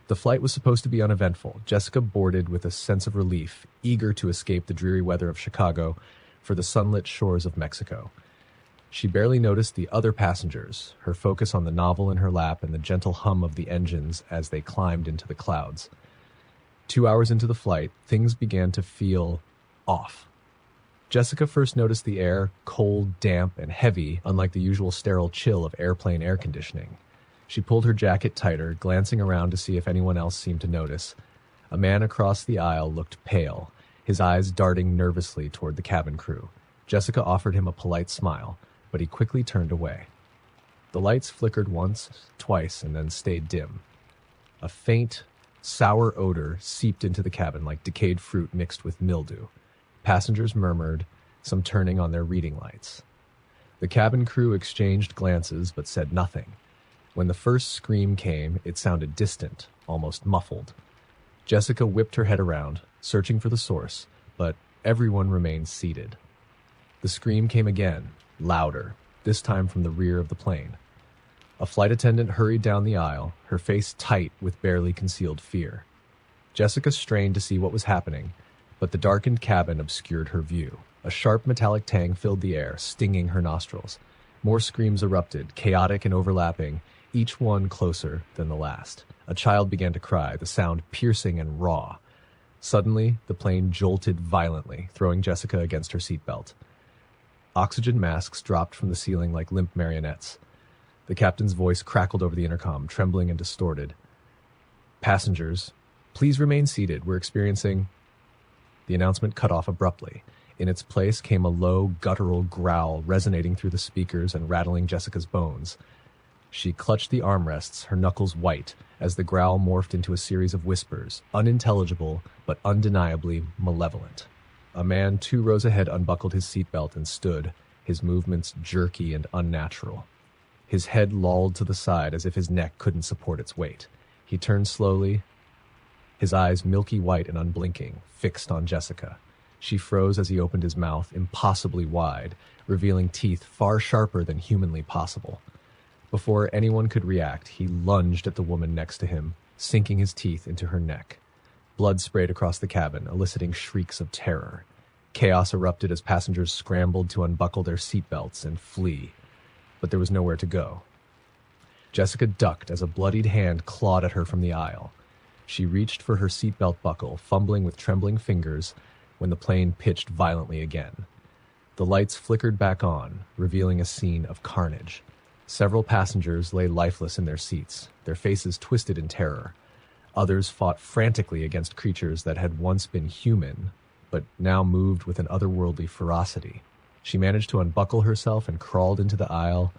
The flight was supposed to be uneventful. Jessica boarded with a sense of relief, eager to escape the dreary weather of Chicago for the sunlit shores of Mexico. She barely noticed the other passengers, her focus on the novel in her lap and the gentle hum of the engines as they climbed into the clouds. 2 hours into the flight, things began to feel off. Jessica first noticed the air cold, damp, and heavy, unlike the usual sterile chill of airplane air conditioning. She pulled her jacket tighter, glancing around to see if anyone else seemed to notice. A man across the aisle looked pale, his eyes darting nervously toward the cabin crew. Jessica offered him a polite smile, but he quickly turned away. The lights flickered once, twice, and then stayed dim. A faint, sour odor seeped into the cabin like decayed fruit mixed with mildew. Passengers murmured, some turning on their reading lights. The cabin crew exchanged glances but said nothing. When the first scream came, it sounded distant, almost muffled. Jessica whipped her head around, searching for the source, but everyone remained seated. The scream came again, louder, this time from the rear of the plane. A flight attendant hurried down the aisle, her face tight with barely concealed fear. Jessica strained to see what was happening, but the darkened cabin obscured her view. A sharp metallic tang filled the air, stinging her nostrils. More screams erupted, chaotic and overlapping, each one closer than the last. A child began to cry, the sound piercing and raw. Suddenly, the plane jolted violently, throwing Jessica against her seatbelt. Oxygen masks dropped from the ceiling like limp marionettes. The captain's voice crackled over the intercom, trembling and distorted. "Passengers, please remain seated. We're experiencing..." The announcement cut off abruptly. In its place came a low, guttural growl resonating through the speakers and rattling Jessica's bones. She clutched the armrests, her knuckles white, as the growl morphed into a series of whispers, unintelligible but undeniably malevolent. A man 2 rows ahead unbuckled his seatbelt and stood, his movements jerky and unnatural. His head lolled to the side as if his neck couldn't support its weight. He turned slowly, his eyes milky white and unblinking, fixed on Jessica. She froze as he opened his mouth, impossibly wide, revealing teeth far sharper than humanly possible. Before anyone could react, he lunged at the woman next to him, sinking his teeth into her neck. Blood sprayed across the cabin, eliciting shrieks of terror. Chaos erupted as passengers scrambled to unbuckle their seatbelts and flee, but there was nowhere to go. Jessica ducked as a bloodied hand clawed at her from the aisle. She reached for her seatbelt buckle, fumbling with trembling fingers, when the plane pitched violently again. The lights flickered back on, revealing a scene of carnage. Several passengers lay lifeless in their seats, their faces twisted in terror. Others fought frantically against creatures that had once been human, but now moved with an otherworldly ferocity. She managed to unbuckle herself and crawled into the aisle,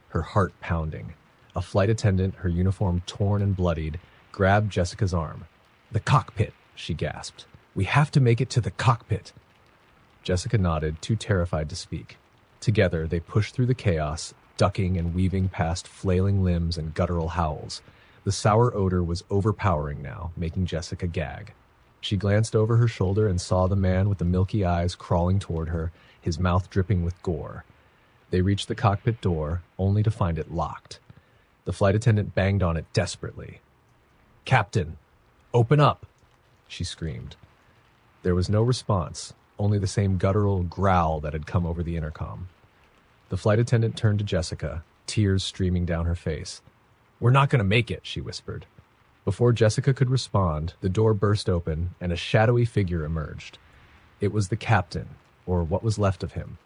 her heart pounding. A flight attendant, her uniform torn and bloodied, grabbed Jessica's arm. "The cockpit," she gasped. "We have to make it to the cockpit." Jessica nodded, too terrified to speak. Together, they pushed through the chaos, ducking and weaving past flailing limbs and guttural howls. The sour odor was overpowering now, making Jessica gag. She glanced over her shoulder and saw the man with the milky eyes crawling toward her, his mouth dripping with gore. They reached the cockpit door, only to find it locked. The flight attendant banged on it desperately. "Captain, open up!" she screamed. There was no response, only the same guttural growl that had come over the intercom. The flight attendant turned to Jessica, tears streaming down her face. "We're not going to make it," she whispered. Before Jessica could respond, the door burst open and a shadowy figure emerged. It was the captain, or what was left of him.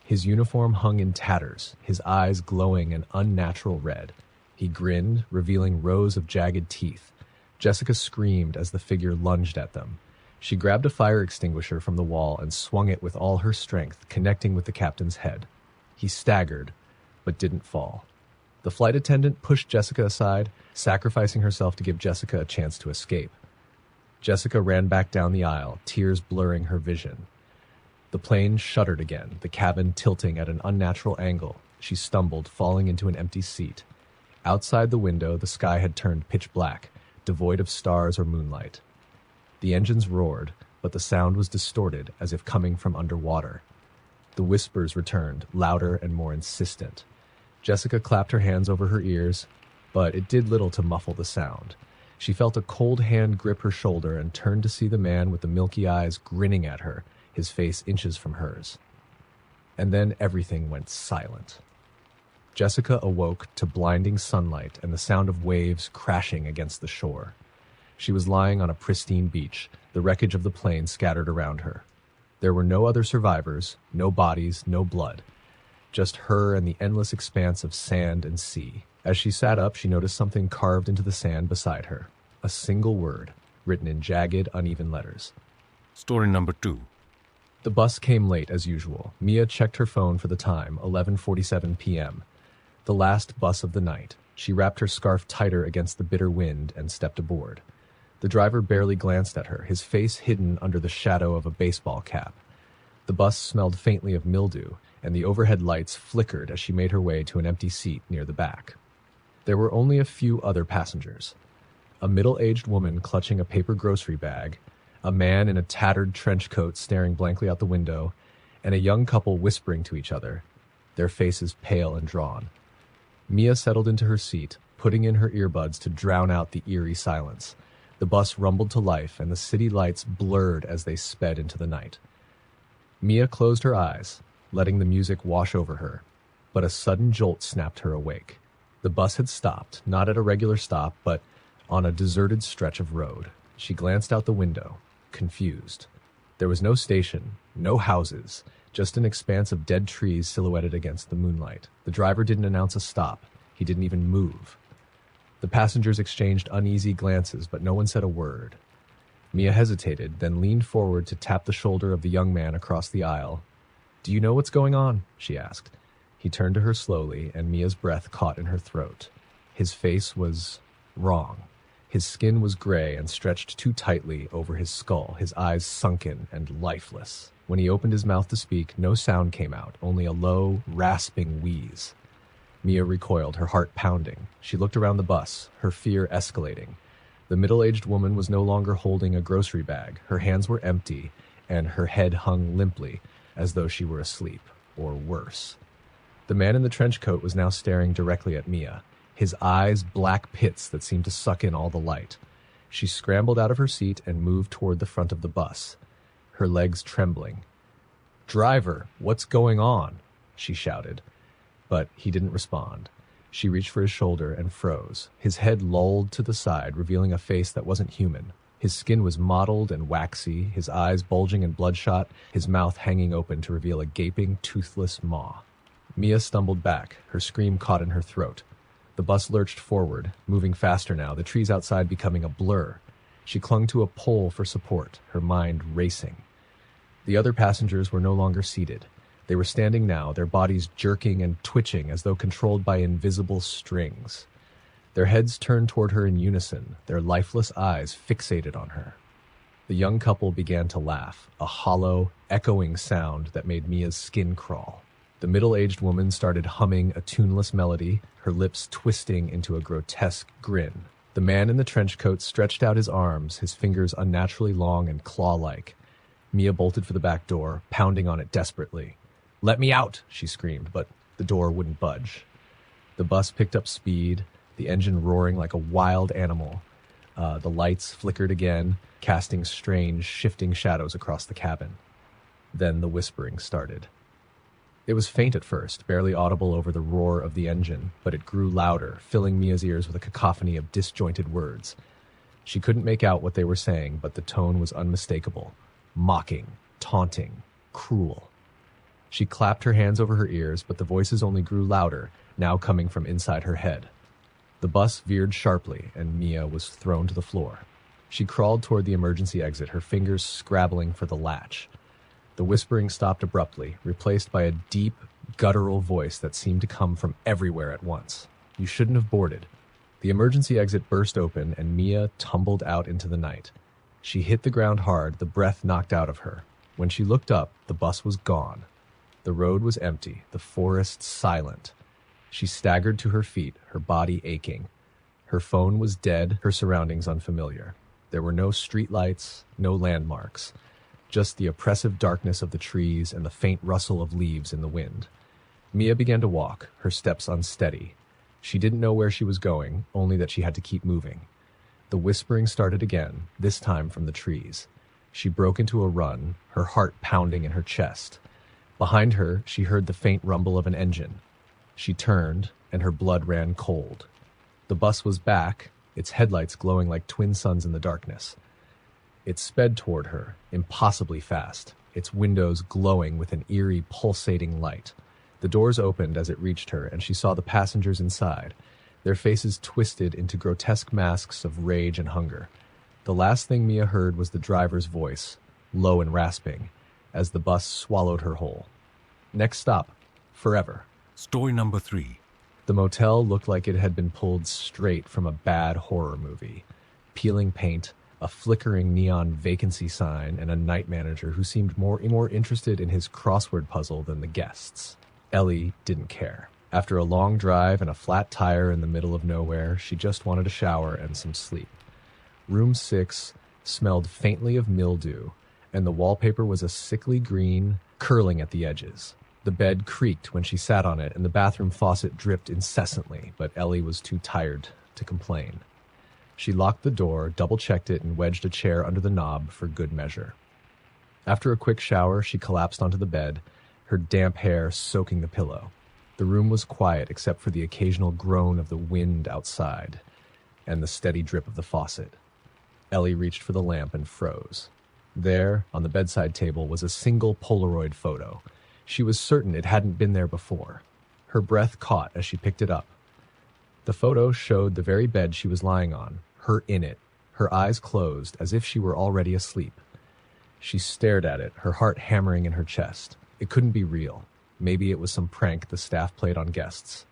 His uniform hung in tatters, his eyes glowing an unnatural red. He grinned, revealing rows of jagged teeth. Jessica screamed as the figure lunged at them. She grabbed a fire extinguisher from the wall and swung it with all her strength, connecting with the captain's head. He staggered, but didn't fall. The flight attendant pushed Jessica aside, sacrificing herself to give Jessica a chance to escape. Jessica ran back down the aisle, tears blurring her vision. The plane shuddered again, the cabin tilting at an unnatural angle. She stumbled, falling into an empty seat. Outside the window, the sky had turned pitch black, devoid of stars or moonlight. The engines roared, but the sound was distorted, as if coming from underwater. The whispers returned, louder and more insistent. Jessica clapped her hands over her ears, but it did little to muffle the sound. She felt a cold hand grip her shoulder and turned to see the man with the milky eyes grinning at her, his face inches from hers. And then everything went silent. Jessica awoke to blinding sunlight and the sound of waves crashing against the shore. She was lying on a pristine beach, the wreckage of the plane scattered around her. There were no other survivors, no bodies, no blood. Just her and the endless expanse of sand and sea. As she sat up, she noticed something carved into the sand beside her. A single word, written in jagged, uneven letters. Story number 2. The bus came late, as usual. Mia checked her phone for the time, 11:47 p.m. The last bus of the night. She wrapped her scarf tighter against the bitter wind and stepped aboard. The driver barely glanced at her, his face hidden under the shadow of a baseball cap. The bus smelled faintly of mildew, and the overhead lights flickered as she made her way to an empty seat near the back. There were only a few other passengers. A middle-aged woman clutching a paper grocery bag, a man in a tattered trench coat staring blankly out the window, and a young couple whispering to each other, their faces pale and drawn. Mia settled into her seat, putting in her earbuds to drown out the eerie silence. The bus rumbled to life, and the city lights blurred as they sped into the night. Mia closed her eyes, letting the music wash over her, but a sudden jolt snapped her awake. The bus had stopped, not at a regular stop, but on a deserted stretch of road. She glanced out the window, confused. There was no station, no houses, just an expanse of dead trees silhouetted against the moonlight. The driver didn't announce a stop. He didn't even move. The passengers exchanged uneasy glances, but no one said a word. Mia hesitated, then leaned forward to tap the shoulder of the young man across the aisle. "Do you know what's going on?" she asked. He turned to her slowly, and Mia's breath caught in her throat. His face was wrong. His skin was gray and stretched too tightly over his skull, his eyes sunken and lifeless. When he opened his mouth to speak, no sound came out, only a low, rasping wheeze. Mia recoiled, her heart pounding. She looked around the bus, her fear escalating. The middle-aged woman was no longer holding a grocery bag. Her hands were empty, and her head hung limply, as though she were asleep, or worse. The man in the trench coat was now staring directly at Mia, his eyes black pits that seemed to suck in all the light. She scrambled out of her seat and moved toward the front of the bus, her legs trembling. "Driver, what's going on?" she shouted. But he didn't respond. She reached for his shoulder and froze. His head lolled to the side, revealing a face that wasn't human. His skin was mottled and waxy, his eyes bulging and bloodshot, his mouth hanging open to reveal a gaping, toothless maw. Mia stumbled back, her scream caught in her throat. The bus lurched forward, moving faster now, the trees outside becoming a blur. She clung to a pole for support, her mind racing. The other passengers were no longer seated. They were standing now, their bodies jerking and twitching as though controlled by invisible strings. Their heads turned toward her in unison, their lifeless eyes fixated on her. The young couple began to laugh, a hollow, echoing sound that made Mia's skin crawl. The middle-aged woman started humming a tuneless melody, her lips twisting into a grotesque grin. The man in the trench coat stretched out his arms, his fingers unnaturally long and claw-like. Mia bolted for the back door, pounding on it desperately. "Let me out!" she screamed, but the door wouldn't budge. The bus picked up speed, the engine roaring like a wild animal. The lights flickered again, casting strange, shifting shadows across the cabin. Then the whispering started. It was faint at first, barely audible over the roar of the engine, but it grew louder, filling Mia's ears with a cacophony of disjointed words. She couldn't make out what they were saying, but the tone was unmistakable. Mocking, taunting, cruel. She clapped her hands over her ears, but the voices only grew louder, now coming from inside her head. The bus veered sharply, and Mia was thrown to the floor. She crawled toward the emergency exit, her fingers scrabbling for the latch. The whispering stopped abruptly, replaced by a deep, guttural voice that seemed to come from everywhere at once. "You shouldn't have boarded." The emergency exit burst open, and Mia tumbled out into the night. She hit the ground hard, the breath knocked out of her. When she looked up, the bus was gone. The road was empty, the forest silent. She staggered to her feet, her body aching. Her phone was dead, her surroundings unfamiliar. There were no streetlights, no landmarks. Just the oppressive darkness of the trees and the faint rustle of leaves in the wind. Mia began to walk, her steps unsteady. She didn't know where she was going, only that she had to keep moving. The whispering started again, this time from the trees. She broke into a run, her heart pounding in her chest. Behind her, she heard the faint rumble of an engine. She turned, and her blood ran cold. The bus was back, its headlights glowing like twin suns in the darkness. It sped toward her, impossibly fast, its windows glowing with an eerie, pulsating light. The doors opened as it reached her, and she saw the passengers inside, their faces twisted into grotesque masks of rage and hunger. The last thing Mia heard was the driver's voice, low and rasping, as the bus swallowed her whole. Next stop, forever. Story number 3. The motel looked like it had been pulled straight from a bad horror movie. Peeling paint, a flickering neon vacancy sign, and a night manager who seemed more interested in his crossword puzzle than the guests. Ellie didn't care. After a long drive and a flat tire in the middle of nowhere, she just wanted a shower and some sleep. Room 6 smelled faintly of mildew, and the wallpaper was a sickly green, curling at the edges. The bed creaked when she sat on it, and the bathroom faucet dripped incessantly, but Ellie was too tired to complain. She locked the door, double-checked it, and wedged a chair under the knob for good measure. After a quick shower, she collapsed onto the bed, her damp hair soaking the pillow. The room was quiet except for the occasional groan of the wind outside and the steady drip of the faucet. Ellie reached for the lamp and froze. There, on the bedside table, was a single Polaroid photo. She was certain it hadn't been there before. Her breath caught as she picked it up. The photo showed the very bed she was lying on, her in it, her eyes closed as if she were already asleep. She stared at it, her heart hammering in her chest. It couldn't be real. Maybe it was some prank the staff played on guests.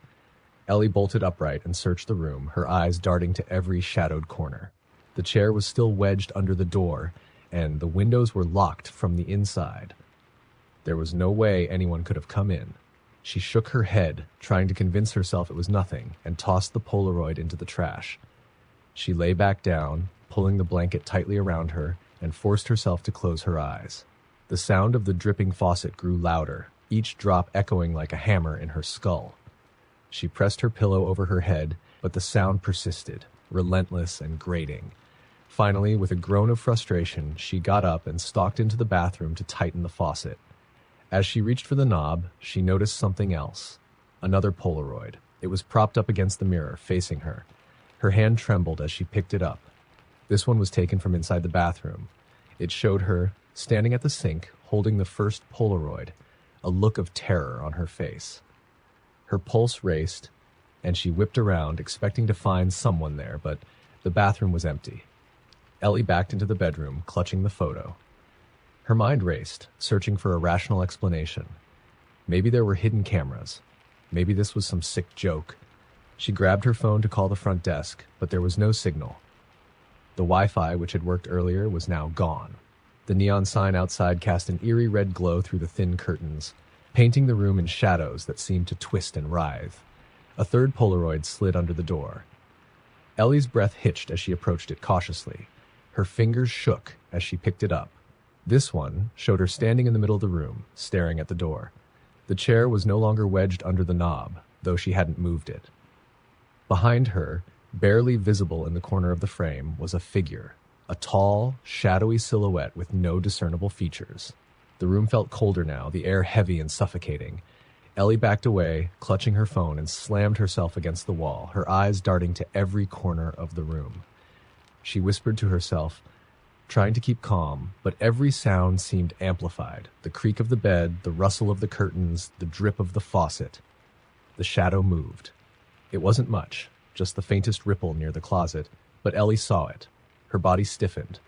Ellie bolted upright and searched the room, her eyes darting to every shadowed corner. The chair was still wedged under the door, and the windows were locked from the inside. There was no way anyone could have come in. She shook her head, trying to convince herself it was nothing, and tossed the Polaroid into the trash. She lay back down, pulling the blanket tightly around her, and forced herself to close her eyes. The sound of the dripping faucet grew louder, each drop echoing like a hammer in her skull. She pressed her pillow over her head, but the sound persisted, relentless and grating. Finally, with a groan of frustration, she got up and stalked into the bathroom to tighten the faucet. As she reached for the knob, she noticed something else. Another Polaroid. It was propped up against the mirror, facing her. Her hand trembled as she picked it up. This one was taken from inside the bathroom. It showed her, standing at the sink, holding the first Polaroid, a look of terror on her face. Her pulse raced, and she whipped around, expecting to find someone there, but the bathroom was empty. Ellie backed into the bedroom, clutching the photo. Her mind raced, searching for a rational explanation. Maybe there were hidden cameras. Maybe this was some sick joke. She grabbed her phone to call the front desk, but there was no signal. The Wi-Fi, which had worked earlier, was now gone. The neon sign outside cast an eerie red glow through the thin curtains, painting the room in shadows that seemed to twist and writhe. A third Polaroid slid under the door. Ellie's breath hitched as she approached it cautiously. Her fingers shook as she picked it up. This one showed her standing in the middle of the room, staring at the door. The chair was no longer wedged under the knob, though she hadn't moved it. Behind her, barely visible in the corner of the frame, was a figure, a tall, shadowy silhouette with no discernible features. The room felt colder now, the air heavy and suffocating. Ellie backed away, clutching her phone, and slammed herself against the wall, her eyes darting to every corner of the room. She whispered to herself, trying to keep calm, but every sound seemed amplified. The creak of the bed, the rustle of the curtains, the drip of the faucet. The shadow moved. It wasn't much, just the faintest ripple near the closet, but Ellie saw it. Her body stiffened,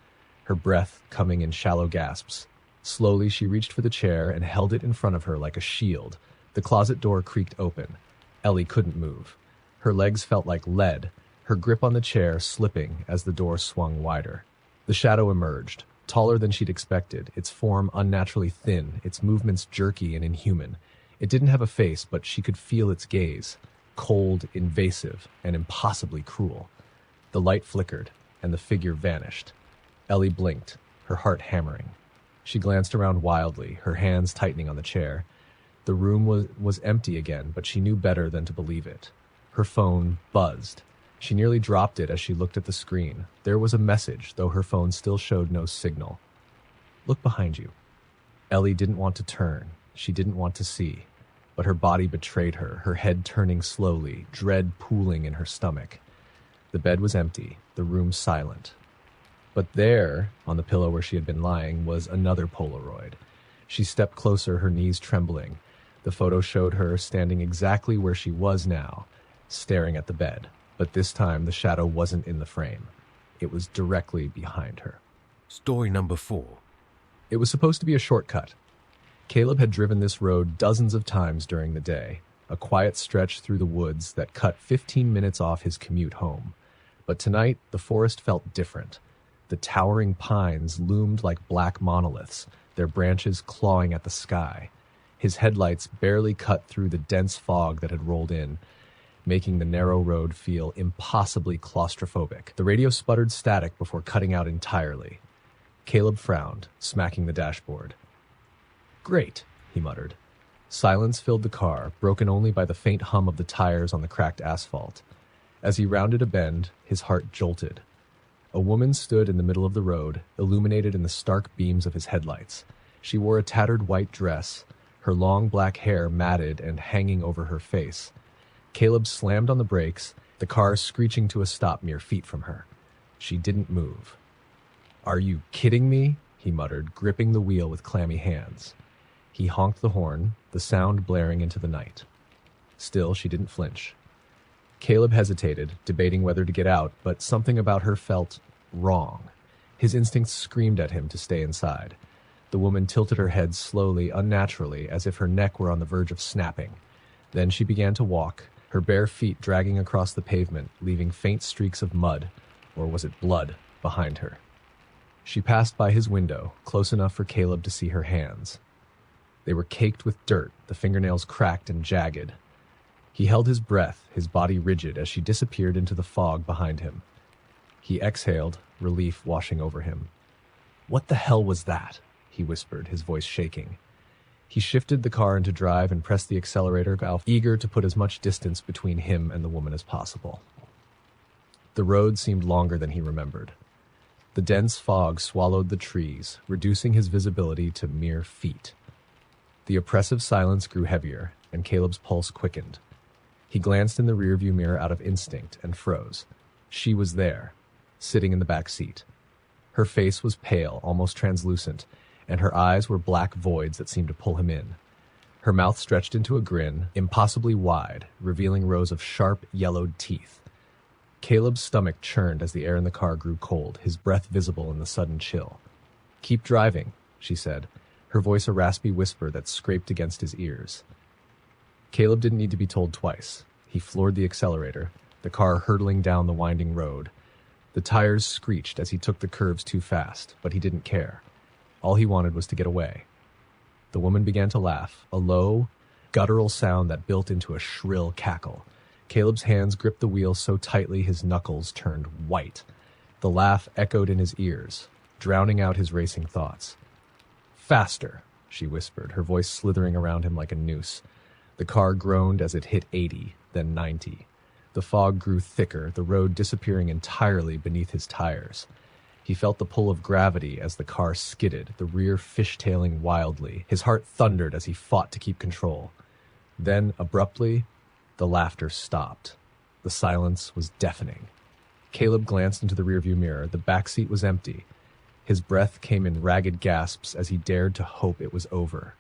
her breath coming in shallow gasps. Slowly, she reached for the chair and held it in front of her like a shield. The closet door creaked open. Ellie couldn't move. Her legs felt like lead, her grip on the chair slipping as the door swung wider. The shadow emerged, taller than she'd expected, its form unnaturally thin, its movements jerky and inhuman. It didn't have a face, but she could feel its gaze, cold, invasive, and impossibly cruel. The light flickered, and the figure vanished. Ellie blinked, her heart hammering. She glanced around wildly, her hands tightening on the chair. The room was empty again, but she knew better than to believe it. Her phone buzzed. She nearly dropped it as she looked at the screen. There was a message, though her phone still showed no signal. "Look behind you." Ellie didn't want to turn. She didn't want to see. But her body betrayed her, her head turning slowly, dread pooling in her stomach. The bed was empty, the room silent. But there, on the pillow where she had been lying, was another Polaroid. She stepped closer, her knees trembling. The photo showed her standing exactly where she was now, staring at the bed. But this time, the shadow wasn't in the frame. It was directly behind her. Story number 4. It was supposed to be a shortcut. Caleb had driven this road dozens of times during the day, a quiet stretch through the woods that cut 15 minutes off his commute home. But tonight, the forest felt different. The towering pines loomed like black monoliths, their branches clawing at the sky. His headlights barely cut through the dense fog that had rolled in, making the narrow road feel impossibly claustrophobic. The radio sputtered static before cutting out entirely. Caleb frowned, smacking the dashboard. "Great," he muttered. Silence filled the car, broken only by the faint hum of the tires on the cracked asphalt. As he rounded a bend, his heart jolted. A woman stood in the middle of the road, illuminated in the stark beams of his headlights. She wore a tattered white dress, her long black hair matted and hanging over her face. Caleb slammed on the brakes, the car screeching to a stop mere feet from her. She didn't move. "Are you kidding me?" he muttered, gripping the wheel with clammy hands. He honked the horn, the sound blaring into the night. Still, she didn't flinch. Caleb hesitated, debating whether to get out, but something about her felt wrong. His instincts screamed at him to stay inside. The woman tilted her head slowly, unnaturally, as if her neck were on the verge of snapping. Then she began to walk, her bare feet dragging across the pavement, leaving faint streaks of mud, or was it blood, behind her. She passed by his window, close enough for Caleb to see her hands. They were caked with dirt, the fingernails cracked and jagged. He held his breath, his body rigid, as she disappeared into the fog behind him. He exhaled, relief washing over him. "What the hell was that?" he whispered, his voice shaking. He shifted the car into drive and pressed the accelerator valve, eager to put as much distance between him and the woman as possible. The road seemed longer than he remembered. The dense fog swallowed the trees, reducing his visibility to mere feet. The oppressive silence grew heavier, and Caleb's pulse quickened. He glanced in the rearview mirror out of instinct and froze. She was there, sitting in the back seat. Her face was pale, almost translucent, and her eyes were black voids that seemed to pull him in. Her mouth stretched into a grin, impossibly wide, revealing rows of sharp, yellowed teeth. Caleb's stomach churned as the air in the car grew cold, his breath visible in the sudden chill. "Keep driving," she said, her voice a raspy whisper that scraped against his ears. Caleb didn't need to be told twice. He floored the accelerator, the car hurtling down the winding road. The tires screeched as he took the curves too fast, but he didn't care. All he wanted was to get away. The woman began to laugh, a low, guttural sound that built into a shrill cackle. Caleb's hands gripped the wheel so tightly his knuckles turned white. The laugh echoed in his ears, drowning out his racing thoughts. "Faster," she whispered, her voice slithering around him like a noose. The car groaned as it hit 80, then 90. The fog grew thicker, the road disappearing entirely beneath his tires. He felt the pull of gravity as the car skidded, the rear fishtailing wildly. His heart thundered as he fought to keep control. Then, abruptly, the laughter stopped. The silence was deafening. Caleb glanced into the rearview mirror. The back seat was empty. His breath came in ragged gasps as he dared to hope it was over.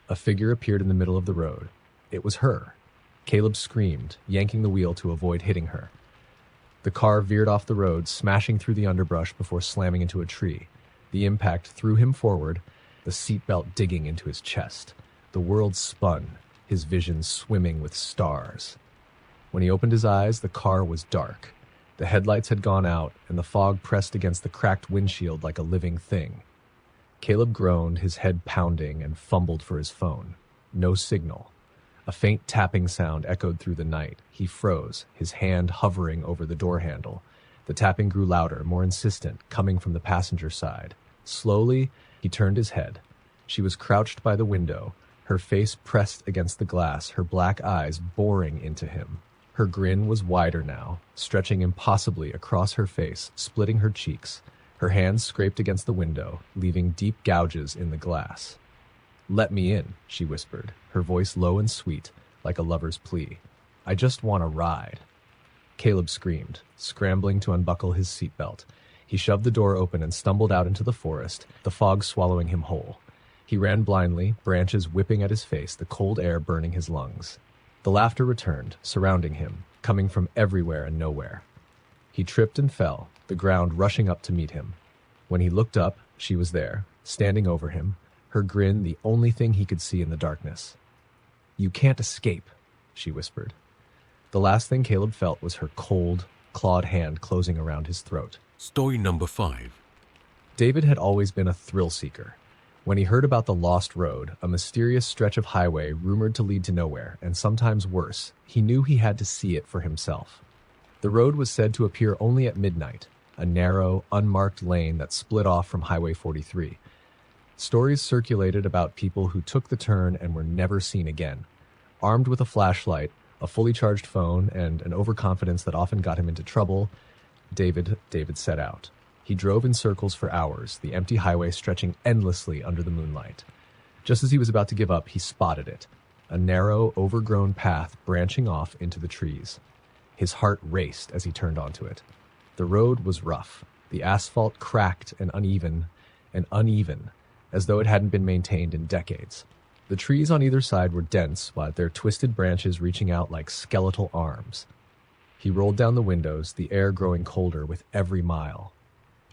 A figure appeared in the middle of the road. It was her. Caleb screamed, yanking the wheel to avoid hitting her. The car veered off the road, smashing through the underbrush before slamming into a tree. The impact threw him forward, the seatbelt digging into his chest. The world spun, his vision swimming with stars. When he opened his eyes, the car was dark. The headlights had gone out, and the fog pressed against the cracked windshield like a living thing. Caleb groaned, his head pounding, and fumbled for his phone. No signal. A faint tapping sound echoed through the night. He froze, his hand hovering over the door handle. The tapping grew louder, more insistent, coming from the passenger side. Slowly, he turned his head. She was crouched by the window, her face pressed against the glass, her black eyes boring into him. Her grin was wider now, stretching impossibly across her face, splitting her cheeks. Her hands scraped against the window, leaving deep gouges in the glass. "Let me in," she whispered, her voice low and sweet, like a lover's plea. "I just want a ride." Caleb screamed, scrambling to unbuckle his seatbelt. He shoved the door open and stumbled out into the forest, the fog swallowing him whole. He ran blindly, branches whipping at his face, the cold air burning his lungs. The laughter returned, surrounding him, coming from everywhere and nowhere. He tripped and fell, the ground rushing up to meet him. When he looked up, she was there, standing over him, her grin the only thing he could see in the darkness. "You can't escape," she whispered. The last thing Caleb felt was her cold, clawed hand closing around his throat. Story number 5. David had always been a thrill seeker. When he heard about the Lost Road, a mysterious stretch of highway rumored to lead to nowhere, and sometimes worse, he knew he had to see it for himself. The road was said to appear only at midnight, a narrow, unmarked lane that split off from Highway 43. Stories circulated about people who took the turn and were never seen again. Armed with a flashlight, a fully charged phone, and an overconfidence that often got him into trouble, David set out. He drove in circles for hours, the empty highway stretching endlessly under the moonlight. Just as he was about to give up, he spotted it, a narrow, overgrown path branching off into the trees. His heart raced as he turned onto it. The road was rough, the asphalt cracked and uneven, as though it hadn't been maintained in decades. The trees on either side were dense, with their twisted branches reaching out like skeletal arms. He rolled down the windows, the air growing colder with every mile.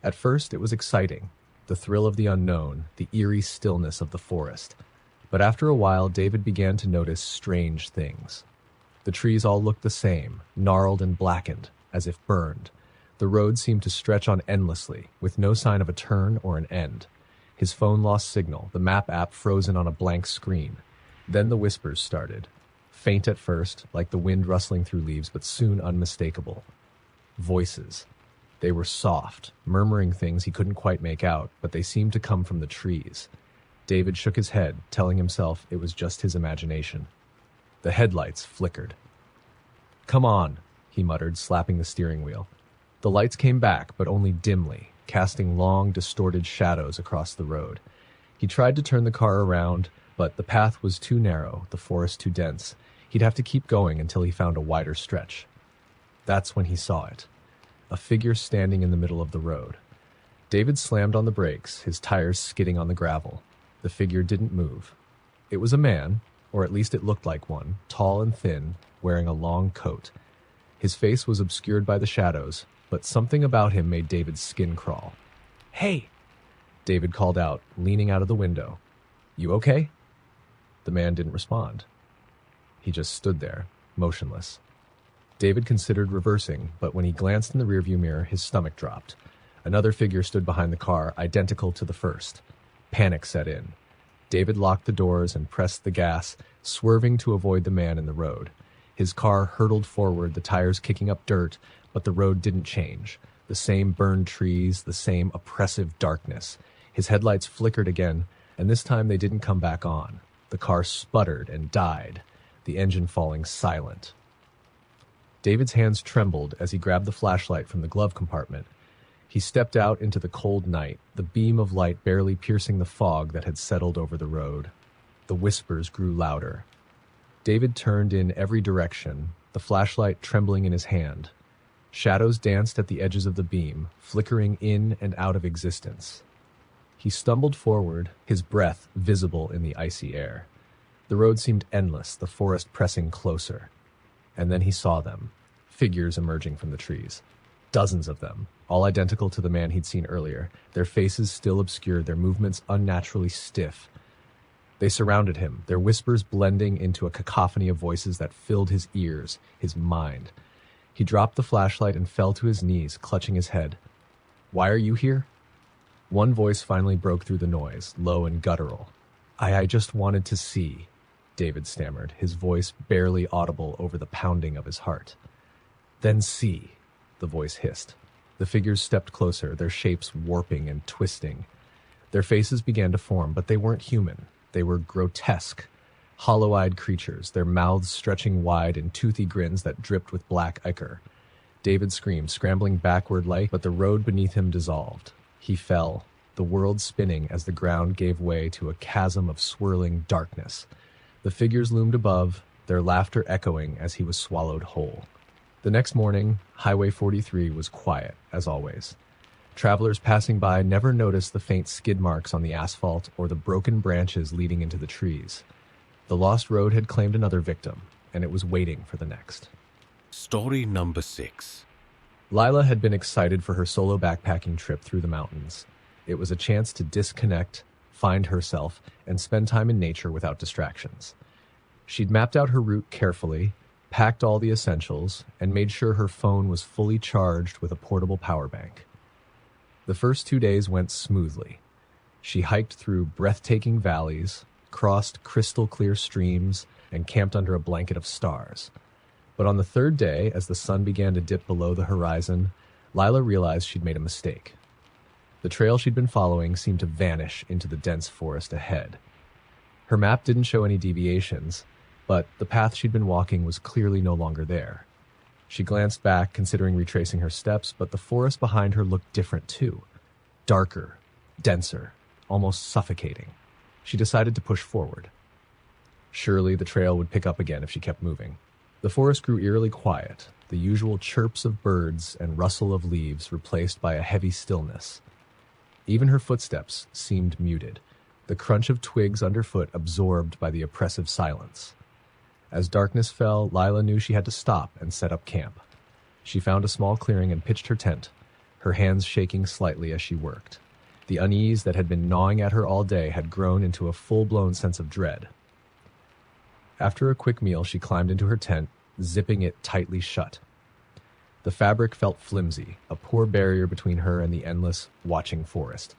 At first, it was exciting, the thrill of the unknown, the eerie stillness of the forest. But after a while, David began to notice strange things. The trees all looked the same, gnarled and blackened, as if burned. The road seemed to stretch on endlessly, with no sign of a turn or an end. His phone lost signal, the map app frozen on a blank screen. Then the whispers started. Faint at first, like the wind rustling through leaves, but soon unmistakable. Voices. They were soft, murmuring things he couldn't quite make out, but they seemed to come from the trees. David shook his head, telling himself it was just his imagination. The headlights flickered. "Come on," he muttered, slapping the steering wheel. The lights came back, but only dimly, casting long, distorted shadows across the road. He tried to turn the car around, but the path was too narrow, the forest too dense. He'd have to keep going until he found a wider stretch. That's when he saw it. A figure standing in the middle of the road. David slammed on the brakes, his tires skidding on the gravel. The figure didn't move. It was a man, or at least it looked like one, tall and thin, wearing a long coat. His face was obscured by the shadows, but something about him made David's skin crawl. "Hey!" David called out, leaning out of the window. "You okay?" The man didn't respond. He just stood there, motionless. David considered reversing, but when he glanced in the rearview mirror, his stomach dropped. Another figure stood behind the car, identical to the first. Panic set in. David locked the doors and pressed the gas, swerving to avoid the man in the road. His car hurtled forward, the tires kicking up dirt, but the road didn't change. The same burned trees, the same oppressive darkness. His headlights flickered again, and this time they didn't come back on. The car sputtered and died, the engine falling silent. David's hands trembled as he grabbed the flashlight from the glove compartment. He stepped out into the cold night, the beam of light barely piercing the fog that had settled over the road. The whispers grew louder. David turned in every direction, the flashlight trembling in his hand. Shadows danced at the edges of the beam, flickering in and out of existence. He stumbled forward, his breath visible in the icy air. The road seemed endless, the forest pressing closer. And then he saw them, figures emerging from the trees. Dozens of them, all identical to the man he'd seen earlier, their faces still obscured, their movements unnaturally stiff. They surrounded him, their whispers blending into a cacophony of voices that filled his ears, his mind. He dropped the flashlight and fell to his knees, clutching his head. "Why are you here?" One voice finally broke through the noise, low and guttural. I just wanted to see," David stammered, his voice barely audible over the pounding of his heart. "Then see," the voice hissed. The figures stepped closer, their shapes warping and twisting. Their faces began to form, but they weren't human. They were grotesque. Hollow-eyed creatures, their mouths stretching wide in toothy grins that dripped with black ichor. David screamed, scrambling backward but the road beneath him dissolved. He fell, the world spinning as the ground gave way to a chasm of swirling darkness. The figures loomed above, their laughter echoing as he was swallowed whole. The next morning, Highway 43 was quiet, as always. Travelers passing by never noticed the faint skid marks on the asphalt or the broken branches leading into the trees. The lost road had claimed another victim, and it was waiting for the next. Story number 6. Lila had been excited for her solo backpacking trip through the mountains. It was a chance to disconnect, find herself, and spend time in nature without distractions. She'd mapped out her route carefully, packed all the essentials, and made sure her phone was fully charged with a portable power bank. The first 2 days went smoothly. She hiked through breathtaking valleys, crossed crystal-clear streams, and camped under a blanket of stars. But on the third day, as the sun began to dip below the horizon, Lila realized she'd made a mistake. The trail she'd been following seemed to vanish into the dense forest ahead. Her map didn't show any deviations, but the path she'd been walking was clearly no longer there. She glanced back, considering retracing her steps, but the forest behind her looked different too. Darker, denser, almost suffocating. She decided to push forward. Surely the trail would pick up again if she kept moving. The forest grew eerily quiet, the usual chirps of birds and rustle of leaves replaced by a heavy stillness. Even her footsteps seemed muted, the crunch of twigs underfoot absorbed by the oppressive silence. As darkness fell, Lila knew she had to stop and set up camp. She found a small clearing and pitched her tent, her hands shaking slightly as she worked. The unease that had been gnawing at her all day had grown into a full-blown sense of dread. After a quick meal, she climbed into her tent, zipping it tightly shut. The fabric felt flimsy, a poor barrier between her and the endless, watching forest.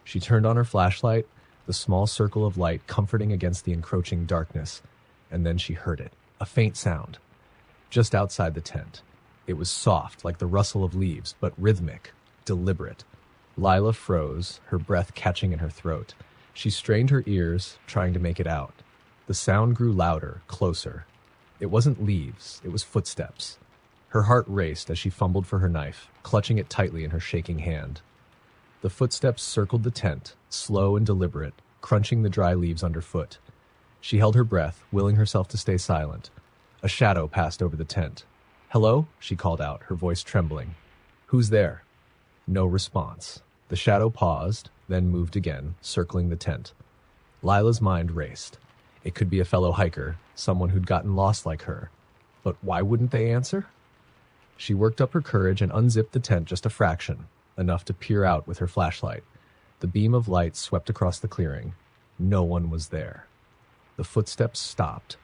She turned on her flashlight, the small circle of light comforting against the encroaching darkness, and then she heard it, a faint sound, just outside the tent. It was soft, like the rustle of leaves, but rhythmic, deliberate. Lila froze, her breath catching in her throat. She strained her ears, trying to make it out. The sound grew louder, closer. It wasn't leaves, it was footsteps. Her heart raced as she fumbled for her knife, clutching it tightly in her shaking hand. The footsteps circled the tent, slow and deliberate, crunching the dry leaves underfoot. She held her breath, willing herself to stay silent. A shadow passed over the tent. "Hello?" she called out, her voice trembling. "Who's there?" No response. The shadow paused, then moved again, circling the tent. Lila's mind raced. It could be a fellow hiker, someone who'd gotten lost like her. But why wouldn't they answer? She worked up her courage and unzipped the tent just a fraction, enough to peer out with her flashlight. The beam of light swept across the clearing. No one was there. The footsteps stopped.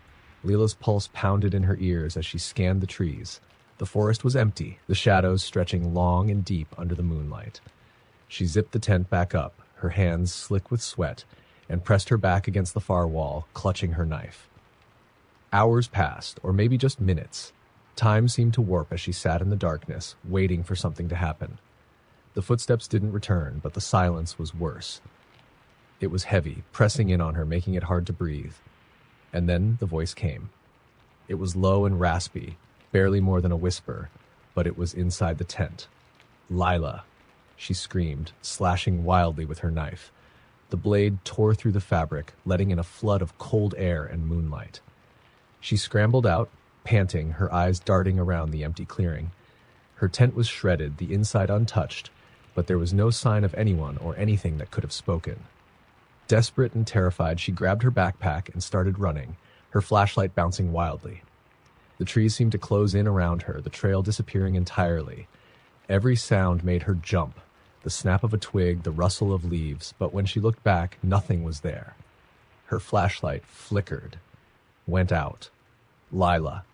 Lila's pulse pounded in her ears as she scanned the trees. The forest was empty, the shadows stretching long and deep under the moonlight. She zipped the tent back up, her hands slick with sweat, and pressed her back against the far wall, clutching her knife. Hours passed, or maybe just minutes. Time seemed to warp as she sat in the darkness, waiting for something to happen. The footsteps didn't return, but the silence was worse. It was heavy, pressing in on her, making it hard to breathe. And then the voice came. It was low and raspy, barely more than a whisper, but it was inside the tent. "Lila!" she screamed, slashing wildly with her knife. The blade tore through the fabric, letting in a flood of cold air and moonlight. She scrambled out, panting, her eyes darting around the empty clearing. Her tent was shredded, the inside untouched, but there was no sign of anyone or anything that could have spoken. Desperate and terrified, she grabbed her backpack and started running, her flashlight bouncing wildly. The trees seemed to close in around her, the trail disappearing entirely. Every sound made her jump, the snap of a twig, the rustle of leaves, but when she looked back, nothing was there. Her flashlight flickered, went out. "Lila."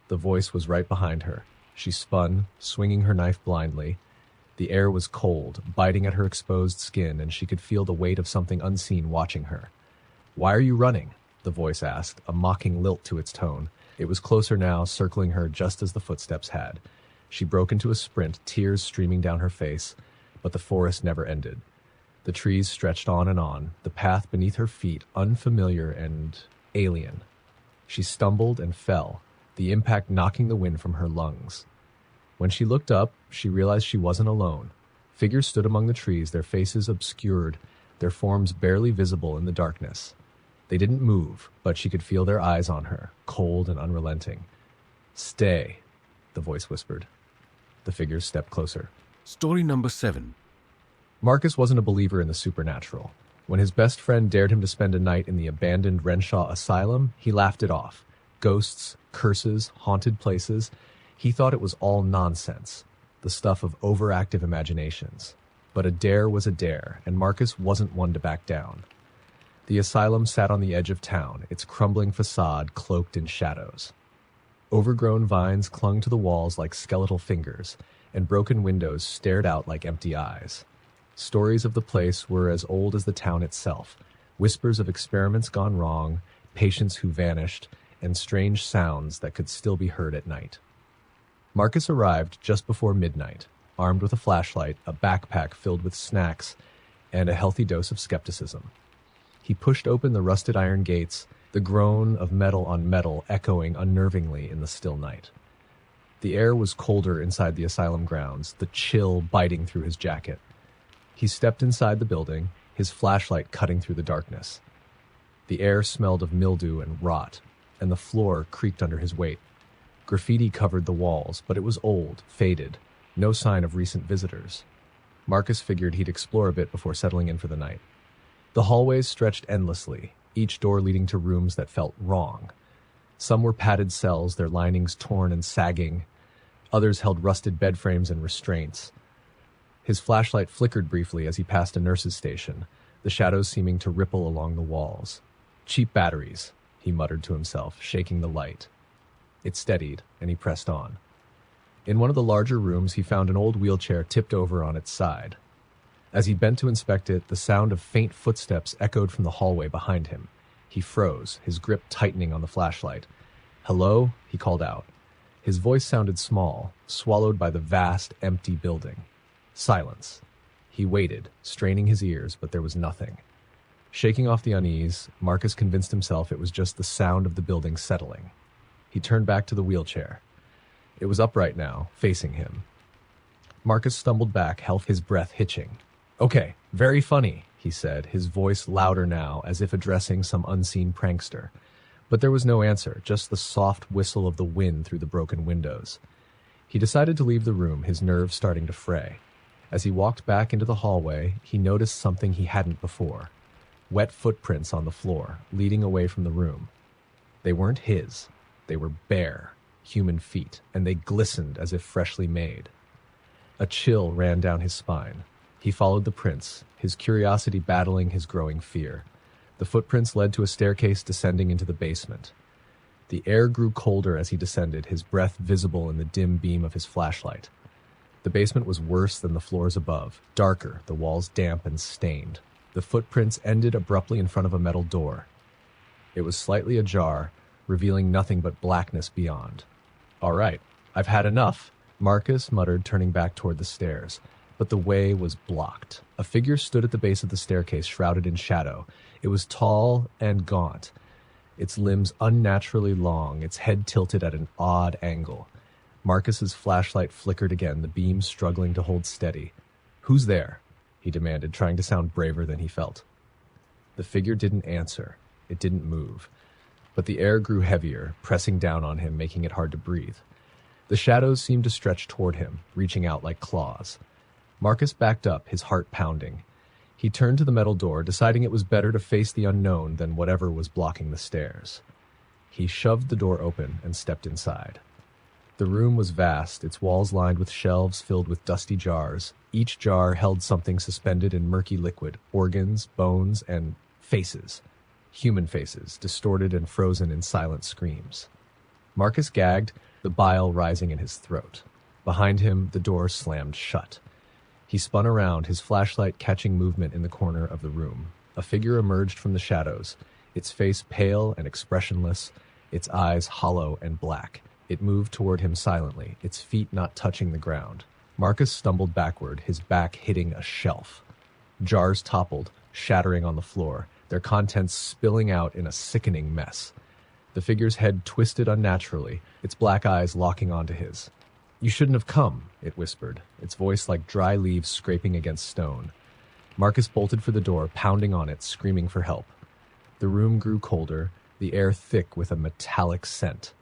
The voice was right behind her. She spun, swinging her knife blindly. The air was cold, biting at her exposed skin, and she could feel the weight of something unseen watching her. "Why are you running?" the voice asked, a mocking lilt to its tone. It was closer now, circling her just as the footsteps had. She broke into a sprint, tears streaming down her face, but the forest never ended. The trees stretched on and on, the path beneath her feet unfamiliar and alien. She stumbled and fell, the impact knocking the wind from her lungs. When she looked up, she realized she wasn't alone. Figures stood among the trees, their faces obscured, their forms barely visible in the darkness. They didn't move, but she could feel their eyes on her, cold and unrelenting. "Stay," the voice whispered. The figures stepped closer. Story number 7. Marcus wasn't a believer in the supernatural. When his best friend dared him to spend a night in the abandoned Renshaw Asylum, he laughed it off. Ghosts, curses, haunted places. He thought it was all nonsense, the stuff of overactive imaginations. But a dare was a dare, and Marcus wasn't one to back down. The asylum sat on the edge of town, its crumbling facade cloaked in shadows. Overgrown vines clung to the walls like skeletal fingers, and broken windows stared out like empty eyes. Stories of the place were as old as the town itself, whispers of experiments gone wrong, patients who vanished, and strange sounds that could still be heard at night. Marcus arrived just before midnight, armed with a flashlight, a backpack filled with snacks, and a healthy dose of skepticism. He pushed open the rusted iron gates, the groan of metal on metal echoing unnervingly in the still night. The air was colder inside the asylum grounds, the chill biting through his jacket. He stepped inside the building, his flashlight cutting through the darkness. The air smelled of mildew and rot, and the floor creaked under his weight. Graffiti covered the walls, but it was old, faded, no sign of recent visitors. Marcus figured he'd explore a bit before settling in for the night. The hallways stretched endlessly, each door leading to rooms that felt wrong. Some were padded cells, their linings torn and sagging. Others held rusted bed frames and restraints. His flashlight flickered briefly as he passed a nurse's station, the shadows seeming to ripple along the walls. "Cheap batteries," he muttered to himself, shaking the light. It steadied, and he pressed on. In one of the larger rooms, he found an old wheelchair tipped over on its side. As he bent to inspect it, the sound of faint footsteps echoed from the hallway behind him. He froze, his grip tightening on the flashlight. "Hello?" he called out. His voice sounded small, swallowed by the vast, empty building. Silence. He waited, straining his ears, but there was nothing. Shaking off the unease, Marcus convinced himself it was just the sound of the building settling. He turned back to the wheelchair. It was upright now, facing him. Marcus stumbled back, his breath hitching. "Okay, very funny," he said, his voice louder now, as if addressing some unseen prankster. But there was no answer, just the soft whistle of the wind through the broken windows. He decided to leave the room, his nerves starting to fray. As he walked back into the hallway, he noticed something he hadn't before. Wet footprints on the floor, leading away from the room. They weren't his. They were bare, human feet, and they glistened as if freshly made. A chill ran down his spine. He followed the prints, his curiosity battling his growing fear. The footprints led to a staircase descending into the basement. The air grew colder as he descended, his breath visible in the dim beam of his flashlight. The basement was worse than the floors above, darker, the walls damp and stained. The footprints ended abruptly in front of a metal door. It was slightly ajar, revealing nothing but blackness beyond. "All right, I've had enough," Marcus muttered, turning back toward the stairs. But the way was blocked. A figure stood at the base of the staircase, shrouded in shadow. It was tall and gaunt, its limbs unnaturally long, its head tilted at an odd angle. Marcus's flashlight flickered again, the beam struggling to hold steady. "Who's there?" he demanded, trying to sound braver than he felt. The figure didn't answer. It didn't move. But the air grew heavier, pressing down on him, making it hard to breathe. The shadows seemed to stretch toward him, reaching out like claws. Marcus backed up, his heart pounding. He turned to the metal door, deciding it was better to face the unknown than whatever was blocking the stairs. He shoved the door open and stepped inside. The room was vast, its walls lined with shelves filled with dusty jars. Each jar held something suspended in murky liquid, organs, bones, and faces. Human faces, distorted and frozen in silent screams. Marcus gagged, the bile rising in his throat. Behind him, the door slammed shut. He spun around, his flashlight catching movement in the corner of the room. A figure emerged from the shadows, its face pale and expressionless, its eyes hollow and black. It moved toward him silently, its feet not touching the ground. Marcus stumbled backward, his back hitting a shelf. Jars toppled, shattering on the floor. their contents spilling out in a sickening mess. The figure's head twisted unnaturally, its black eyes locking onto his. "You shouldn't have come," it whispered, its voice like dry leaves scraping against stone. Marcus bolted for the door, pounding on it, screaming for help. The room grew colder, the air thick with a metallic scent.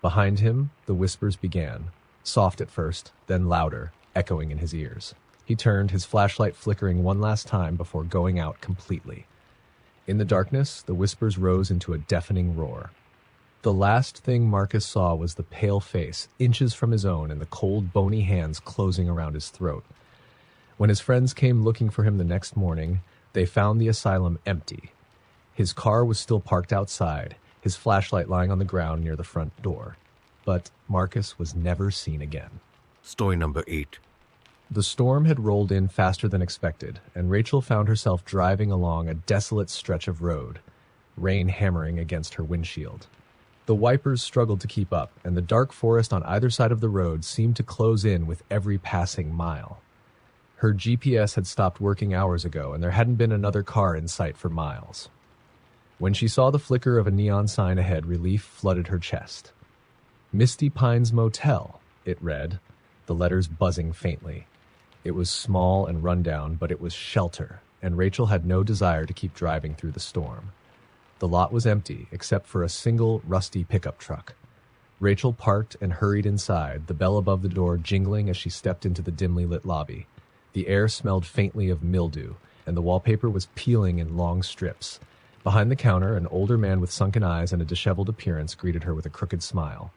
Behind him, the whispers began, soft at first, then louder, echoing in his ears. He turned, his flashlight flickering one last time before going out completely. In the darkness, the whispers rose into a deafening roar. The last thing Marcus saw was the pale face, inches from his own, and the cold, bony hands closing around his throat. When his friends came looking for him the next morning, they found the asylum empty. His car was still parked outside, his flashlight lying on the ground near the front door. But Marcus was never seen again. Story number 8. The storm had rolled in faster than expected, and Rachel found herself driving along a desolate stretch of road, rain hammering against her windshield. The wipers struggled to keep up, and the dark forest on either side of the road seemed to close in with every passing mile. Her GPS had stopped working hours ago, and there hadn't been another car in sight for miles. When she saw the flicker of a neon sign ahead, relief flooded her chest. Misty Pines Motel, it read, the letters buzzing faintly. It was small and rundown, but it was shelter, and Rachel had no desire to keep driving through the storm. The lot was empty, except for a single rusty pickup truck. Rachel parked and hurried inside, the bell above the door jingling as she stepped into the dimly lit lobby. The air smelled faintly of mildew, and the wallpaper was peeling in long strips. Behind the counter, an older man with sunken eyes and a disheveled appearance greeted her with a crooked smile.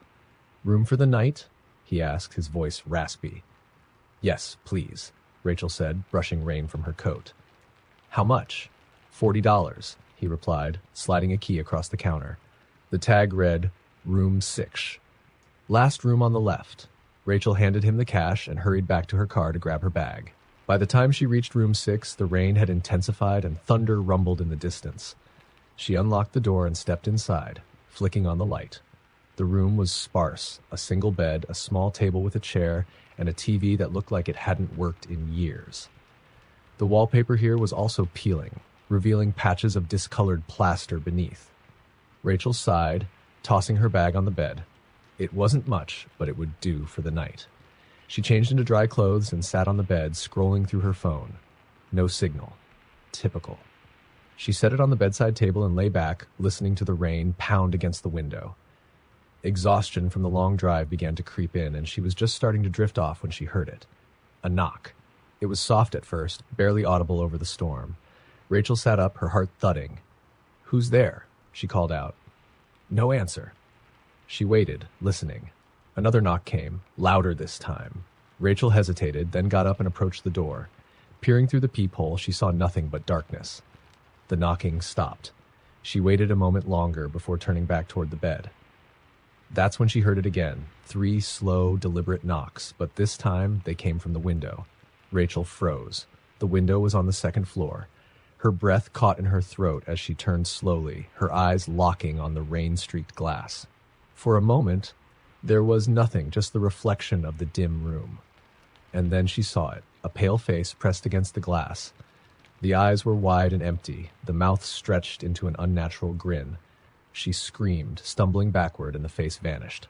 "Room for the night?" he asked, his voice raspy. "Yes, please," Rachel said, brushing rain from her coat. "How much?" $40, he replied, sliding a key across the counter. The tag read, Room 6. Last room on the left. Rachel handed him the cash and hurried back to her car to grab her bag. By the time she reached room 6, the rain had intensified and thunder rumbled in the distance. She unlocked the door and stepped inside, flicking on the light. The room was sparse, a single bed, a small table with a chair, and a TV that looked like it hadn't worked in years. The wallpaper here was also peeling, revealing patches of discolored plaster beneath. Rachel sighed, tossing her bag on the bed. It wasn't much, but it would do for the night. She changed into dry clothes and sat on the bed, scrolling through her phone. No signal. Typical. She set it on the bedside table and lay back, listening to the rain pound against the window. Exhaustion from the long drive began to creep in, and she was just starting to drift off when she heard it. A knock. It was soft at first, barely audible over the storm. Rachel sat up, her heart thudding. "Who's there?" she called out. No answer. She waited, listening. Another knock came, louder this time. Rachel hesitated, then got up and approached the door. Peering through the peephole, she saw nothing but darkness. The knocking stopped. She waited a moment longer before turning back toward the bed. That's when she heard it again, 3 slow, deliberate knocks, but this time they came from the window. Rachel froze. The window was on the 2nd floor. Her breath caught in her throat as she turned slowly, her eyes locking on the rain-streaked glass. For a moment, there was nothing, just the reflection of the dim room. And then she saw it, a pale face pressed against the glass. The eyes were wide and empty, the mouth stretched into an unnatural grin. She screamed, stumbling backward, and the face vanished.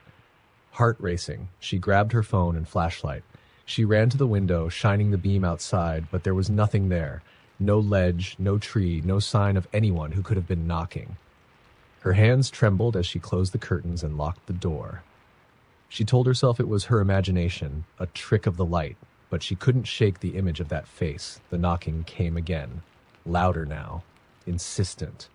Heart racing, she grabbed her phone and flashlight. She ran to the window, shining the beam outside, but there was nothing there. No ledge, no tree, no sign of anyone who could have been knocking. Her hands trembled as she closed the curtains and locked the door. She told herself it was her imagination, a trick of the light, but she couldn't shake the image of that face. The knocking came again, louder now, insistent.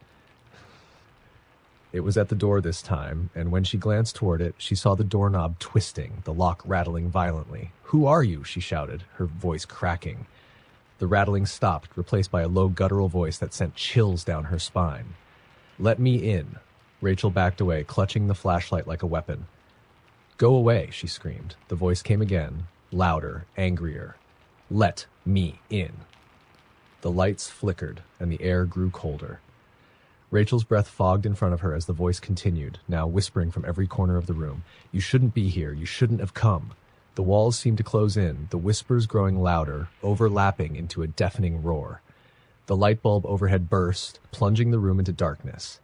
It was at the door this time, and when she glanced toward it, she saw the doorknob twisting, the lock rattling violently. "Who are you?" she shouted, her voice cracking. The rattling stopped, replaced by a low guttural voice that sent chills down her spine. "Let me in." Rachel backed away, clutching the flashlight like a weapon. "Go away," she screamed. The voice came again, louder, angrier. "Let me in." The lights flickered, and the air grew colder. Rachel's breath fogged in front of her as the voice continued, now whispering from every corner of the room. "You shouldn't be here. You shouldn't have come." The walls seemed to close in, the whispers growing louder, overlapping into a deafening roar. The light bulb overhead burst, plunging the room into darkness.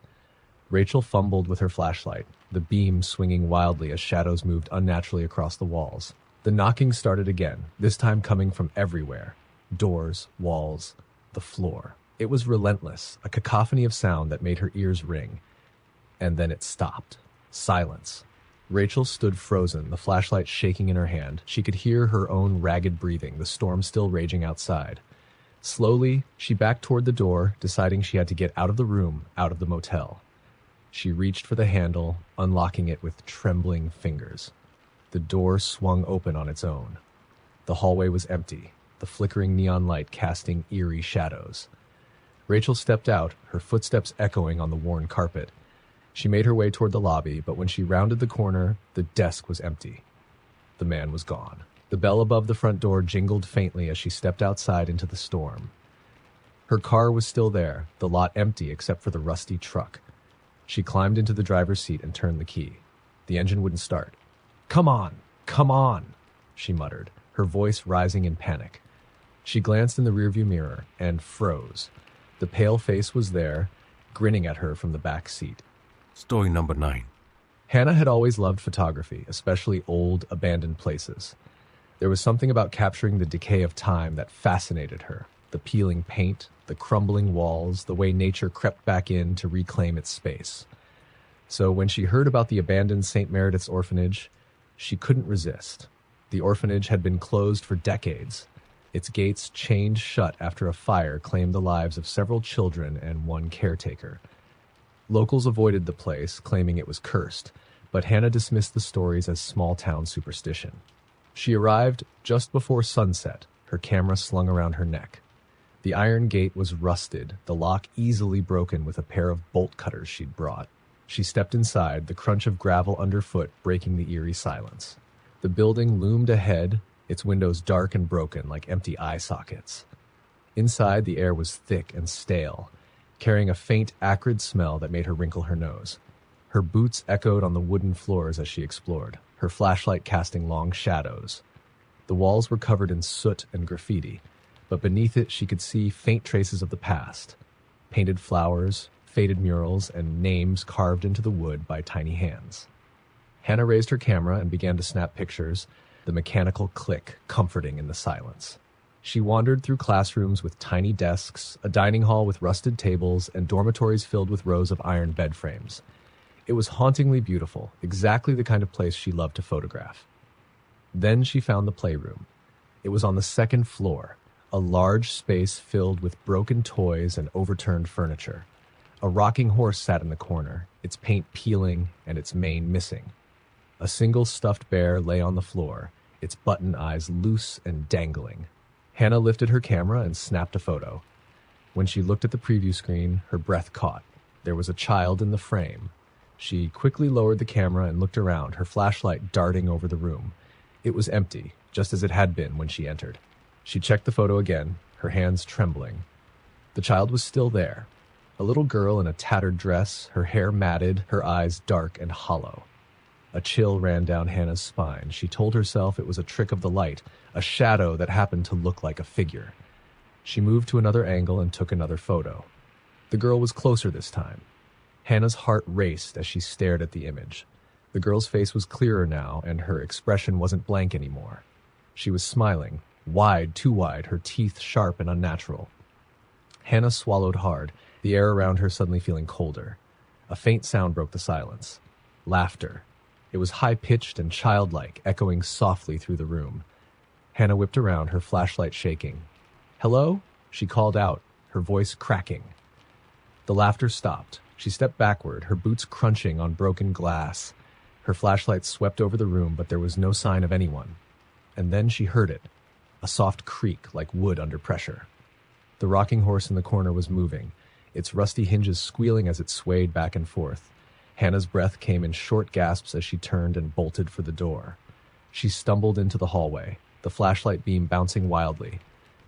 Rachel fumbled with her flashlight, the beam swinging wildly as shadows moved unnaturally across the walls. The knocking started again, this time coming from everywhere. Doors, walls, the floor. It was relentless, a cacophony of sound that made her ears ring. And then it stopped. Silence. Rachel stood frozen, the flashlight shaking in her hand. She could hear her own ragged breathing, the storm still raging outside. Slowly, she backed toward the door, deciding she had to get out of the room, out of the motel. She reached for the handle, unlocking it with trembling fingers. The door swung open on its own. The hallway was empty, the flickering neon light casting eerie shadows. Rachel stepped out, her footsteps echoing on the worn carpet. She made her way toward the lobby, but when she rounded the corner, the desk was empty. The man was gone. The bell above the front door jingled faintly as she stepped outside into the storm. Her car was still there, the lot empty except for the rusty truck. She climbed into the driver's seat and turned the key. The engine wouldn't start. Come on, she muttered, her voice rising in panic. She glanced in the rearview mirror and froze. The pale face was there, grinning at her from the back seat. Story number 9. Hannah had always loved photography, especially old, abandoned places. There was something about capturing the decay of time that fascinated her. The peeling paint, the crumbling walls, the way nature crept back in to reclaim its space. So when she heard about the abandoned St. Meredith's orphanage, she couldn't resist. The orphanage had been closed for decades. Its gates chained shut after a fire claimed the lives of several children and one caretaker. Locals avoided the place, claiming it was cursed, but Hannah dismissed the stories as small-town superstition. She arrived just before sunset, her camera slung around her neck. The iron gate was rusted, the lock easily broken with a pair of bolt cutters she'd brought. She stepped inside, the crunch of gravel underfoot breaking the eerie silence. The building loomed ahead, its windows dark and broken like empty eye sockets. Inside, the air was thick and stale, carrying a faint, acrid smell that made her wrinkle her nose. Her boots echoed on the wooden floors as she explored, her flashlight casting long shadows. The walls were covered in soot and graffiti, but beneath it she could see faint traces of the past. Painted flowers, faded murals, and names carved into the wood by tiny hands. Hannah raised her camera and began to snap pictures, the mechanical click comforting in the silence. She wandered through classrooms with tiny desks, a dining hall with rusted tables, and dormitories filled with rows of iron bed frames. It was hauntingly beautiful, exactly the kind of place she loved to photograph. Then she found the playroom. It was on the second floor, a large space filled with broken toys and overturned furniture. A rocking horse sat in the corner, its paint peeling and its mane missing. A single stuffed bear lay on the floor, its button eyes loose and dangling. Hannah lifted her camera and snapped a photo. When she looked at the preview screen, her breath caught. There was a child in the frame. She quickly lowered the camera and looked around, her flashlight darting over the room. It was empty, just as it had been when she entered. She checked the photo again, her hands trembling. The child was still there. A little girl in a tattered dress, her hair matted, her eyes dark and hollow. A chill ran down Hannah's spine. She told herself it was a trick of the light, a shadow that happened to look like a figure. She moved to another angle and took another photo. The girl was closer this time. Hannah's heart raced as she stared at the image. The girl's face was clearer now, and her expression wasn't blank anymore. She was smiling, wide, too wide, her teeth sharp and unnatural. Hannah swallowed hard, the air around her suddenly feeling colder. A faint sound broke the silence. Laughter. It was high-pitched and childlike, echoing softly through the room. Hannah whipped around, her flashlight shaking. "Hello?" she called out, her voice cracking. The laughter stopped. She stepped backward, her boots crunching on broken glass. Her flashlight swept over the room, but there was no sign of anyone. And then she heard it, a soft creak like wood under pressure. The rocking horse in the corner was moving, its rusty hinges squealing as it swayed back and forth. Hannah's breath came in short gasps as she turned and bolted for the door. She stumbled into the hallway, the flashlight beam bouncing wildly.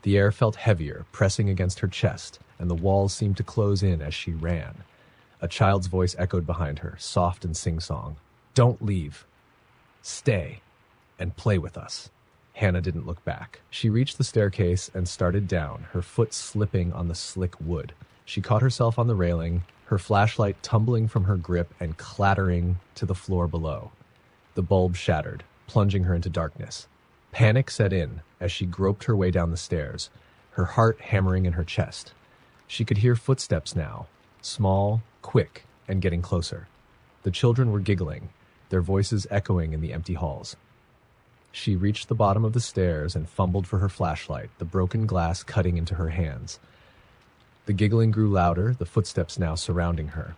The air felt heavier, pressing against her chest, and the walls seemed to close in as she ran. A child's voice echoed behind her, soft and sing-song. "Don't leave. Stay and play with us." Hannah didn't look back. She reached the staircase and started down, her foot slipping on the slick wood. She caught herself on the railing, her flashlight tumbling from her grip and clattering to the floor below. The bulb shattered, plunging her into darkness. Panic set in as she groped her way down the stairs, her heart hammering in her chest. She could hear footsteps now, small, quick, and getting closer. The children were giggling, their voices echoing in the empty halls. She reached the bottom of the stairs and fumbled for her flashlight, the broken glass cutting into her hands. The giggling grew louder, the footsteps now surrounding her.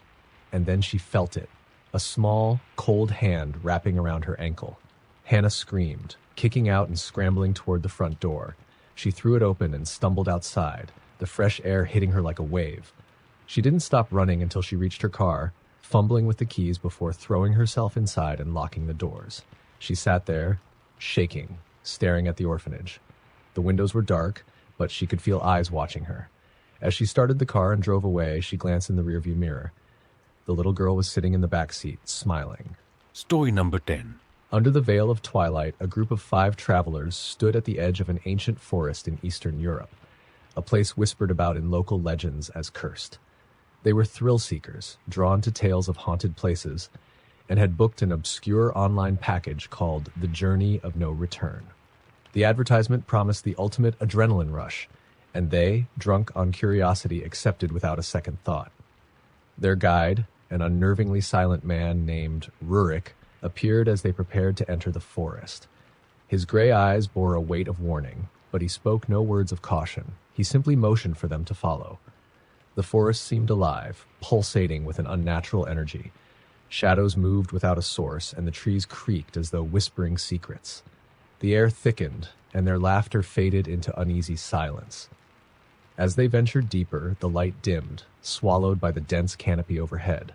And then she felt it, a small, cold hand wrapping around her ankle. Hannah screamed, kicking out and scrambling toward the front door. She threw it open and stumbled outside, the fresh air hitting her like a wave. She didn't stop running until she reached her car, fumbling with the keys before throwing herself inside and locking the doors. She sat there, shaking, staring at the orphanage. The windows were dark, but she could feel eyes watching her. As she started the car and drove away, she glanced in the rearview mirror. The little girl was sitting in the back seat, smiling. Story number 10. Under the veil of twilight, a group of 5 travelers stood at the edge of an ancient forest in Eastern Europe, a place whispered about in local legends as cursed. They were thrill-seekers, drawn to tales of haunted places, and had booked an obscure online package called The Journey of No Return. The advertisement promised the ultimate adrenaline rush, and they, drunk on curiosity, accepted without a second thought. Their guide, an unnervingly silent man named Rurik, appeared as they prepared to enter the forest. His gray eyes bore a weight of warning, but he spoke no words of caution. He simply motioned for them to follow. The forest seemed alive, pulsating with an unnatural energy. Shadows moved without a source, and the trees creaked as though whispering secrets. The air thickened, and their laughter faded into uneasy silence. As they ventured deeper, the light dimmed, swallowed by the dense canopy overhead.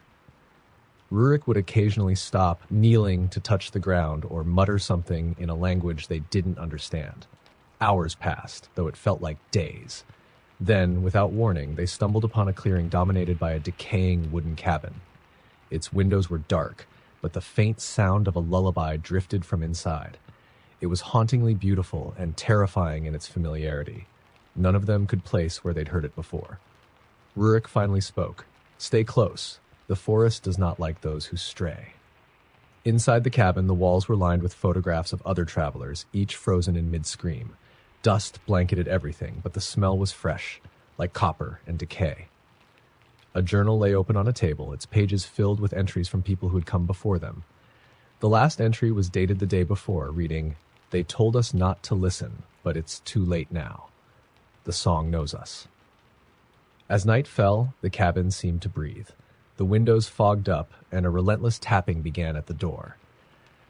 Rurik would occasionally stop, kneeling to touch the ground or mutter something in a language they didn't understand. Hours passed, though it felt like days. Then, without warning, they stumbled upon a clearing dominated by a decaying wooden cabin. Its windows were dark, but the faint sound of a lullaby drifted from inside. It was hauntingly beautiful and terrifying in its familiarity. None of them could place where they'd heard it before. Rurik finally spoke. "Stay close. The forest does not like those who stray." Inside the cabin, the walls were lined with photographs of other travelers, each frozen in mid-scream. Dust blanketed everything, but the smell was fresh, like copper and decay. A journal lay open on a table, its pages filled with entries from people who had come before them. The last entry was dated the day before, reading, "They told us not to listen, but it's too late now. The song knows us." As night fell, the cabin seemed to breathe. The windows fogged up, and a relentless tapping began at the door.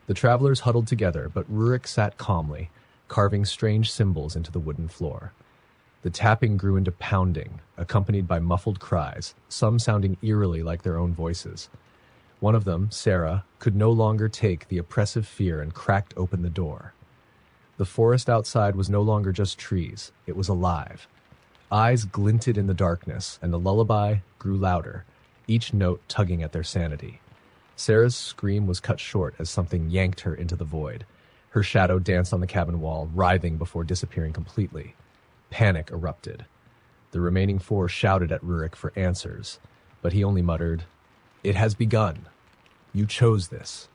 The travelers huddled together, but Rurik sat calmly, carving strange symbols into the wooden floor. The tapping grew into pounding, accompanied by muffled cries, some sounding eerily like their own voices. One of them, Sarah, could no longer take the oppressive fear and cracked open the door. The forest outside was no longer just trees, it was alive. Eyes glinted in the darkness, and the lullaby grew louder, each note tugging at their sanity. Sarah's scream was cut short as something yanked her into the void. Her shadow danced on the cabin wall, writhing before disappearing completely. Panic erupted. The remaining 4 shouted at Rurik for answers, but he only muttered, "It has begun. You chose this."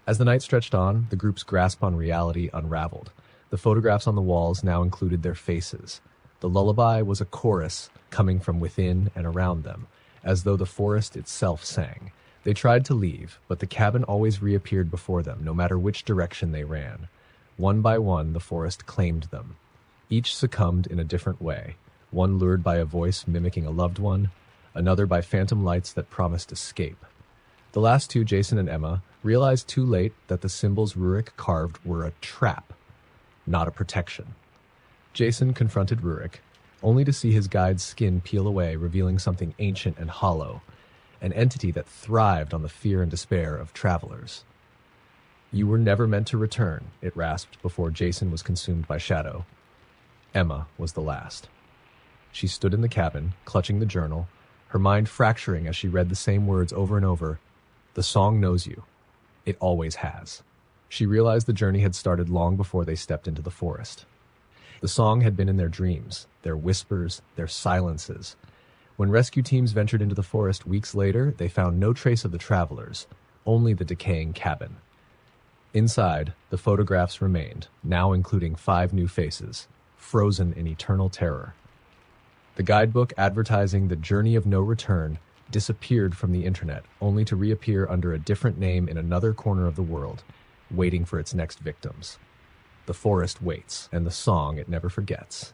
As the night stretched on, the group's grasp on reality unraveled. The photographs on the walls now included their faces. The lullaby was a chorus coming from within and around them, as though the forest itself sang. They tried to leave, but the cabin always reappeared before them, no matter which direction they ran. One by one, the forest claimed them. Each succumbed in a different way, one lured by a voice mimicking a loved one, another by phantom lights that promised escape. The last 2, Jason and Emma, realized too late that the symbols Rurik carved were a trap, not a protection. Jason confronted Rurik, only to see his guide's skin peel away, revealing something ancient and hollow, an entity that thrived on the fear and despair of travelers. "You were never meant to return," it rasped before Jason was consumed by shadow. Emma was the last. She stood in the cabin, clutching the journal, her mind fracturing as she read the same words over and over. "The song knows you. It always has." She realized the journey had started long before they stepped into the forest. The song had been in their dreams, their whispers, their silences. When rescue teams ventured into the forest weeks later, they found no trace of the travelers, only the decaying cabin. Inside, the photographs remained, now including 5 new faces, frozen in eternal terror. The guidebook advertising the Journey of No Return disappeared from the internet, only to reappear under a different name in another corner of the world, waiting for its next victims. The forest waits, and the song it never forgets.